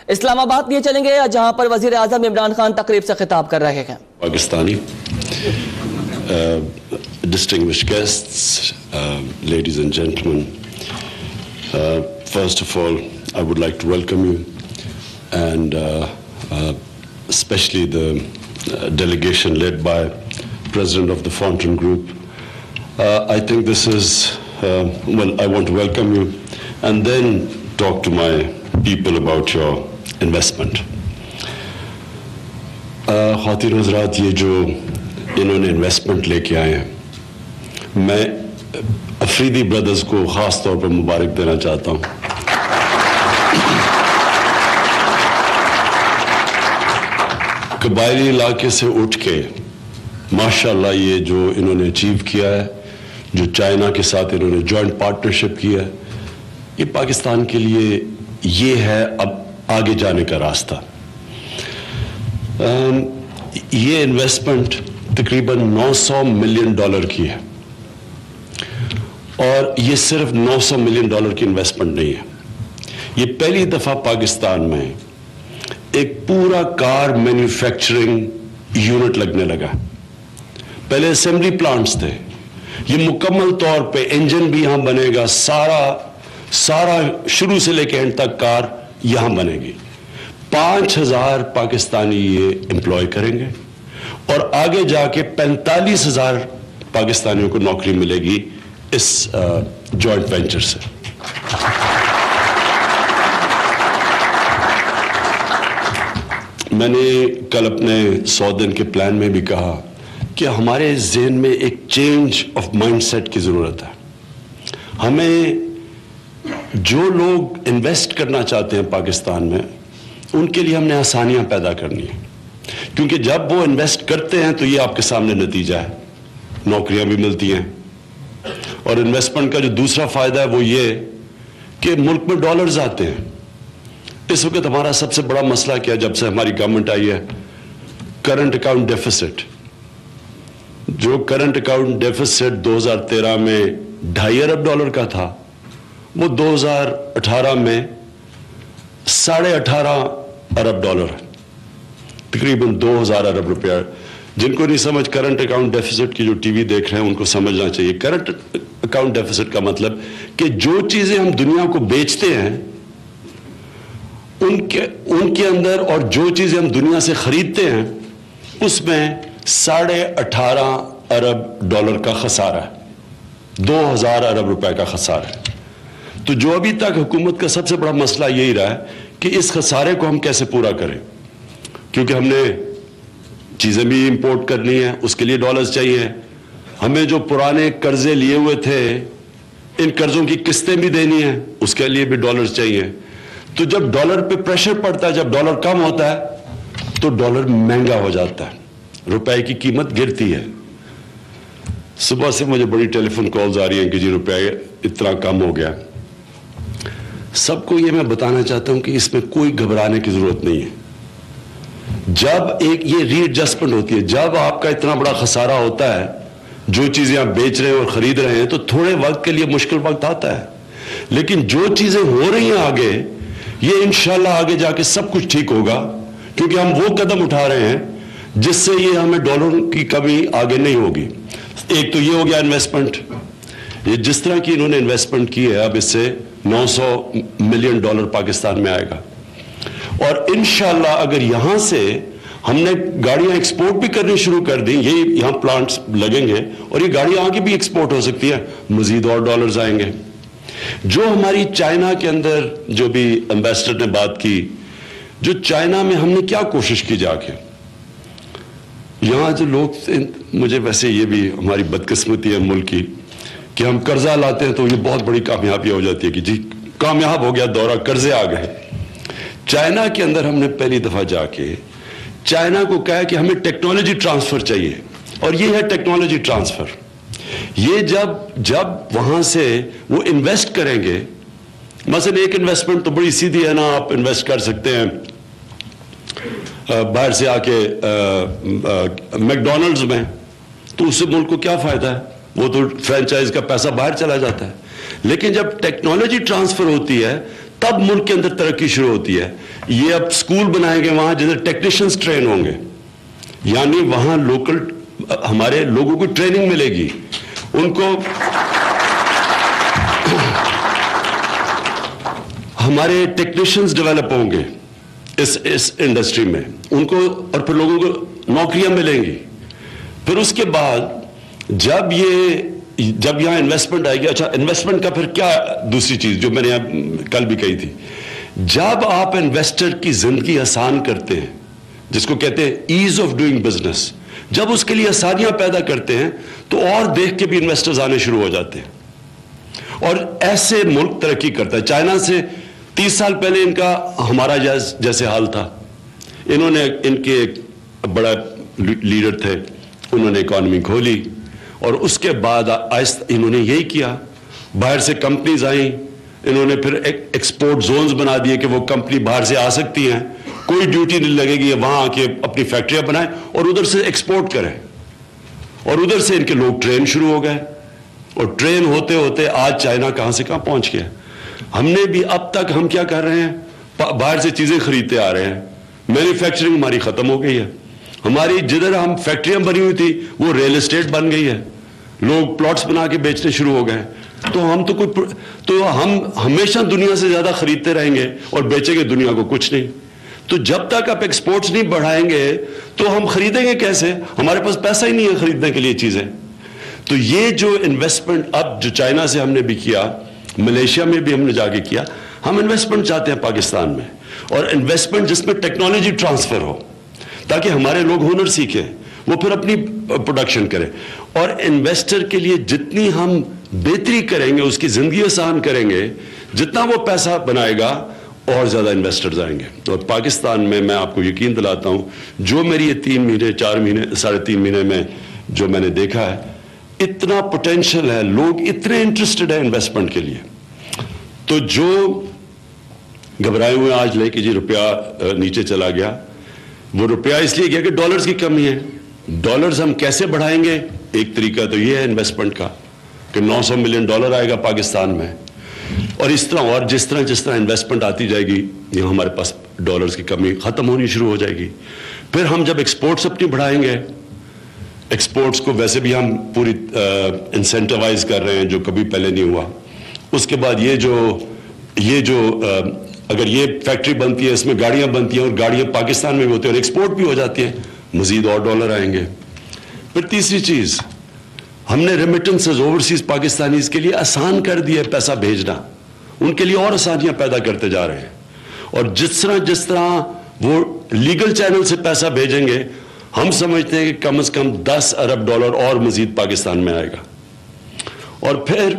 اسلام آباد لیے چلیں گے جہاں پر وزیر اعظم عمران خان تقریب سے خطاب کر رہے ہیں. Pakistani distinguished guests, ladies and gentlemen, first of all, I would like to welcome you, and especially the delegation led by President of the Fountain Group. I think this is, I want to welcome you and then talk to my people about your investment. خواتین حضرات, یہ جو انہوں نے investment لے کے آئے ہیں, میں افریدی برادرز کو خاص طور پر مبارک دینا چاہتا ہوں. قبائلی علاقے سے اٹھ کے ماشاءاللہ یہ جو انہوں نے اچیو کیا ہے, جو چائنا کے ساتھ انہوں نے جوائنٹ پارٹنرشپ کیا ہے, یہ پاکستان کے لیے یہ ہے اب آگے جانے کا راستہ. یہ انویسٹمنٹ تقریباً $900 ملین کی ہے, اور یہ صرف $900 ملین کی انویسٹمنٹ نہیں ہے. یہ پہلی دفعہ پاکستان میں ایک پورا کار مینوفیکچرنگ یونٹ لگنے لگا. پہلے اسمبلی پلانٹس تھے, یہ مکمل طور پہ انجن بھی یہاں بنے گا, سارا شروع سے لے کے اینڈ تک کار یہاں بنے گی. 5,000 پاکستانی یہ امپلوائے کریں گے, اور آگے جا کے 45,000 پاکستانیوں کو نوکری ملے گی اس جوائنٹ وینچر سے. میں نے کل اپنے 100 دن کے پلان میں بھی کہا کہ ہمارے ذہن میں ایک چینج آف مائنڈ سیٹ کی ضرورت ہے. ہمیں جو لوگ انویسٹ کرنا چاہتے ہیں پاکستان میں, ان کے لیے ہم نے آسانیاں پیدا کرنی ہیں, کیونکہ جب وہ انویسٹ کرتے ہیں تو یہ آپ کے سامنے نتیجہ ہے, نوکریاں بھی ملتی ہیں. اور انویسٹمنٹ کا جو دوسرا فائدہ ہے وہ یہ کہ ملک میں ڈالرز آتے ہیں. اس وقت ہمارا سب سے بڑا مسئلہ کیا, جب سے ہماری گورنمنٹ آئی ہے, کرنٹ اکاؤنٹ ڈیفیسٹ. جو کرنٹ اکاؤنٹ ڈیفیسٹ 2013 میں $2.5 ارب کا تھا, وہ 2018 میں $18.5 ارب ہے, تقریباً 2,000 ارب روپیہ. جن کو نہیں سمجھ کرنٹ اکاؤنٹ ڈیفیسٹ کی, جو ٹی وی دیکھ رہے ہیں ان کو سمجھنا چاہیے. کرنٹ اکاؤنٹ ڈیفیسٹ کا مطلب کہ جو چیزیں ہم دنیا کو بیچتے ہیں ان کے اندر, اور جو چیزیں ہم دنیا سے خریدتے ہیں اس میں $18.5 ارب کا خسارہ ہے, 2,000 ارب روپے کا خسارہ ہے. تو جو ابھی تک حکومت کا سب سے بڑا مسئلہ یہی رہا ہے کہ اس خسارے کو ہم کیسے پورا کریں, کیونکہ ہم نے چیزیں بھی امپورٹ کرنی ہے, اس کے لیے ڈالرز چاہیے. ہمیں جو پرانے قرضے لیے ہوئے تھے, ان قرضوں کی قسطیں بھی دینی ہیں, اس کے لیے بھی ڈالرز چاہیے. تو جب ڈالر پہ پریشر پڑتا ہے, جب ڈالر کم ہوتا ہے تو ڈالر مہنگا ہو جاتا ہے, روپے کی قیمت گرتی ہے. صبح سے مجھے بڑی ٹیلی فون کالز آ رہی ہیں کہ جی روپے اتنا کم ہو گیا. سب کو یہ میں بتانا چاہتا ہوں کہ اس میں کوئی گھبرانے کی ضرورت نہیں ہے. جب ایک یہ ری ایڈجسٹمنٹ ہوتی ہے, جب آپ کا اتنا بڑا خسارہ ہوتا ہے, جو چیزیں آپ بیچ رہے ہیں اور خرید رہے ہیں, تو تھوڑے وقت کے لیے مشکل وقت آتا ہے, لیکن جو چیزیں ہو رہی ہیں آگے, یہ انشاءاللہ آگے جا کے سب کچھ ٹھیک ہوگا, کیونکہ ہم وہ قدم اٹھا رہے ہیں جس سے یہ ہمیں ڈالر کی کمی آگے نہیں ہوگی. ایک تو یہ ہو گیا انویسٹمنٹ. یہ جس طرح کی انہوں نے انویسٹمنٹ کی ہے, اب اس سے $900 ملین پاکستان میں آئے گا. اور انشاءاللہ اگر یہاں سے ہم نے گاڑیاں ایکسپورٹ بھی کرنی شروع کر دیں, یہ یہاں پلانٹس لگیں گے اور یہ گاڑیاں آگے بھی ایکسپورٹ ہو سکتی ہیں, مزید اور ڈالرز آئیں گے. جو ہماری چائنا کے اندر, جو بھی امبیسڈر نے بات کی, جو چائنا میں ہم نے کیا کوشش کی جا کے, یہاں جو لوگ, مجھے ویسے یہ بھی ہماری بدقسمتی ہے ملک کی کہ ہم قرضہ لاتے ہیں تو یہ بہت بڑی کامیابی ہو جاتی ہے کہ جی کامیاب ہو گیا دورہ, قرضے آ گئے. چائنا کے اندر ہم نے پہلی دفعہ جا کے چائنا کو کہا کہ ہمیں ٹیکنالوجی ٹرانسفر چاہیے, اور یہ ہے ٹیکنالوجی ٹرانسفر. یہ جب وہاں سے وہ انویسٹ کریں گے, مثلا ایک انویسٹمنٹ تو بڑی سیدھی ہے نا, آپ انویسٹ کر سکتے ہیں باہر سے آ کے میکڈونلڈز میں, تو اس سے ملک کو کیا فائدہ ہے, وہ تو فرینچائز کا پیسہ باہر چلا جاتا ہے. لیکن جب ٹیکنالوجی ٹرانسفر ہوتی ہے تب ملک کے اندر ترقی شروع ہوتی ہے. یہ اب اسکول بنائیں گے وہاں جدھر ٹیکنیشینز ٹرین ہوں گے, یعنی وہاں لوکل ہمارے لوگوں کو ٹریننگ ملے گی, ان کو ہمارے ٹیکنیشینز ڈیولپ ہوں گے اس انڈسٹری میں, ان کو, اور پھر لوگوں کو نوکریاں ملیں گی. پھر اس کے بعد جب یہاں انویسٹمنٹ آئے گی. اچھا, انویسٹمنٹ کا پھر کیا دوسری چیز جو میں نے کل بھی کہی تھی, جب آپ انویسٹر کی زندگی آسان کرتے ہیں, جس کو کہتے ہیں ایز آف ڈوئنگ بزنس, جب اس کے لیے آسانیاں پیدا کرتے ہیں تو اور دیکھ کے بھی انویسٹرز آنے شروع ہو جاتے ہیں, اور ایسے ملک ترقی کرتا ہے. چائنا سے 30 سال پہلے ان کا ہمارا جیسے حال تھا. انہوں نے, ان کے ایک بڑا لیڈر تھے, انہوں نے اکانومی کھولی, اور اس کے بعد آہستہ انہوں نے یہی کیا. باہر سے کمپنیز آئیں, انہوں نے پھر ایکسپورٹ زونز بنا دیے کہ وہ کمپنی باہر سے آ سکتی ہیں, کوئی ڈیوٹی نہیں لگے گی, وہاں آ کے اپنی فیکٹریاں بنائیں اور ادھر سے ایکسپورٹ کریں. اور ادھر سے ان کے لوگ ٹرین شروع ہو گئے, اور ٹرین ہوتے ہوتے آج چائنا کہاں سے کہاں پہنچ گیا. ہم نے بھی اب تک ہم کیا کر رہے ہیں, باہر سے چیزیں خریدتے آ رہے ہیں. مینوفیکچرنگ ہماری ختم ہو گئی ہے. ہماری جدھر ہم فیکٹریاں بنی ہوئی تھی وہ ریل اسٹیٹ بن گئی ہے, لوگ پلاٹس بنا کے بیچنے شروع ہو گئے. تو ہم ہمیشہ دنیا سے زیادہ خریدتے رہیں گے اور بیچیں گے دنیا کو کچھ نہیں. تو جب تک آپ ایکسپورٹس نہیں بڑھائیں گے تو ہم خریدیں گے کیسے؟ ہمارے پاس پیسہ ہی نہیں ہے خریدنے کے لیے چیزیں. تو یہ جو انویسٹمنٹ اب جو چائنا سے ہم نے بھی کیا, ملیشیا میں بھی ہم نے جا کے کیا, ہم انویسٹمنٹ چاہتے ہیں پاکستان میں, اور انویسٹمنٹ جس میں ٹیکنالوجی ٹرانسفر ہو تاکہ ہمارے لوگ ہنر سیکھیں, وہ پھر اپنی پروڈکشن کریں. اور انویسٹر کے لیے جتنی ہم بہتری کریں گے, اس کی زندگی آسان کریں گے, جتنا وہ پیسہ بنائے گا اور زیادہ انویسٹرز آئیں گے. اور پاکستان میں آپ کو یقین دلاتا ہوں, جو میری یہ 3 مہینے 4 مہینے 3.5 مہینے میں جو میں نے دیکھا ہے, اتنا پوٹینشل ہے, لوگ اتنے انٹرسٹڈ ہیں انویسٹمنٹ کے لیے. تو جو گھبرائے ہوئے آج لے کہ جی روپیہ نیچے چلا گیا, وہ روپیہ اس لیے گیا کہ ڈالرز کی کمی ہے. ڈالرز ہم کیسے بڑھائیں گے؟ ایک طریقہ تو یہ ہے انویسٹمنٹ کا کہ $900 ملین آئے گا پاکستان میں, اور اس طرح اور جس طرح انویسٹمنٹ آتی جائے گی, یہ ہمارے پاس ڈالرز کی کمی ختم ہونی شروع ہو جائے گی. پھر ہم جب ایکسپورٹس اپنی بڑھائیں گے, ایکسپورٹس کو ویسے بھی ہم پوری انسینٹیوائز کر رہے ہیں جو کبھی پہلے نہیں ہوا. اس کے بعد یہ جو اگر یہ فیکٹری بنتی ہے, اس میں گاڑیاں بنتی ہیں, اور گاڑیاں پاکستان میں بھی ہوتی ہیں اور ایکسپورٹ بھی ہو جاتی ہیں, مزید اور ڈالر آئیں گے. پھر تیسری چیز, ہم نے ریمیٹنسز اوورسیز پاکستانیز کے لیے آسان کر دیا ہے پیسہ بھیجنا, ان کے لیے اور آسانیاں پیدا کرتے جا رہے ہیں. اور جس طرح وہ لیگل چینل سے پیسہ بھیجیں گے, ہم سمجھتے ہیں کہ کم از کم $10 ارب اور مزید پاکستان میں آئے گا. اور پھر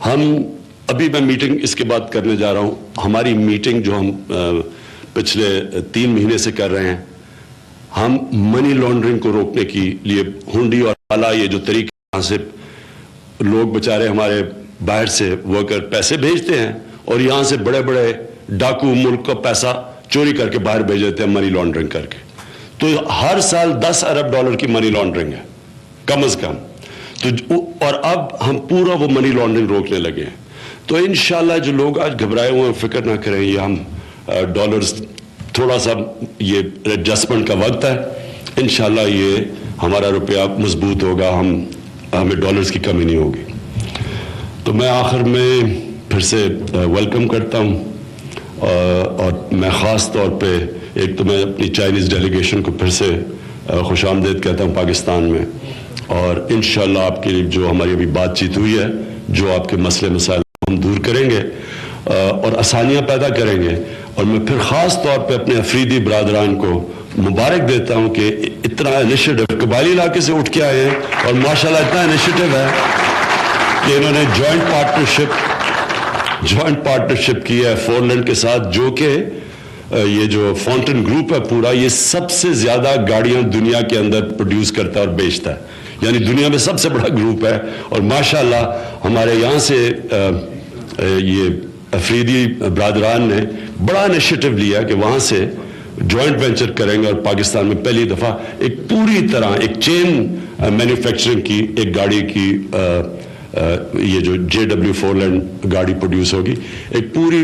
ہم ابھی میں میٹنگ اس کے بعد کرنے جا رہا ہوں. ہماری میٹنگ جو ہم پچھلے 3 مہینے سے کر رہے ہیں, ہم منی لانڈرنگ کو روکنے کے لیے ہنڈی اور حوالا, یہ جو طریقہ, یہاں سے لوگ بچارے ہمارے باہر سے ورکر پیسے بھیجتے ہیں اور یہاں سے بڑے بڑے ڈاکو ملک کا پیسہ چوری کر کے باہر بھیج دیتے ہیں منی لانڈرنگ کر کے. تو ہر سال $10 ارب کی منی لانڈرنگ ہے کم از کم. اور اب ہم پورا وہ منی لانڈرنگ روکنے لگے ہیں. تو انشاءاللہ جو لوگ آج گھبرائے ہوئے ہیں فکر نہ کریں, یہ ہم ڈالرز تھوڑا سا یہ ایڈجسٹمنٹ کا وقت ہے, انشاءاللہ یہ ہمارا روپیہ مضبوط ہوگا, ہمیں ڈالرز کی کمی نہیں ہوگی. تو میں آخر میں پھر سے ویلکم کرتا ہوں, اور میں خاص طور پہ ایک تو میں اپنی چائنیز ڈیلیگیشن کو پھر سے خوش آمدید کہتا ہوں پاکستان میں, اور انشاءاللہ آپ کے لیے جو ہماری ابھی بات چیت ہوئی ہے, جو آپ کے مسئلے مسائل ہم دور کریں گے اور آسانیاں پیدا کریں گے. اور میں پھر خاص طور پہ اپنے افریدی برادران کو مبارک دیتا ہوں کہ اتنا انیشیٹو قبائلی علاقے سے اٹھ کے آئے ہیں, اور ماشاءاللہ اتنا انیشیٹو ہے کہ انہوں نے جوائنٹ پارٹنرشپ کی ہے فورلینڈ کے ساتھ, جو کہ یہ جو فاؤنٹن گروپ ہے پورا, یہ سب سے زیادہ گاڑیاں دنیا کے اندر پروڈیوس کرتا ہے اور بیچتا ہے, یعنی دنیا میں سب سے بڑا گروپ ہے. اور ماشاءاللہ ہمارے یہاں سے یہ افریدی برادران نے بڑا انیشیٹو لیا کہ وہاں سے جوائنٹ وینچر کریں گے, اور پاکستان میں پہلی دفعہ ایک پوری طرح ایک چین مینوفیکچرنگ کی ایک گاڑی کی یہ جو JW فورلینڈ گاڑی پروڈیوس ہوگی, ایک پوری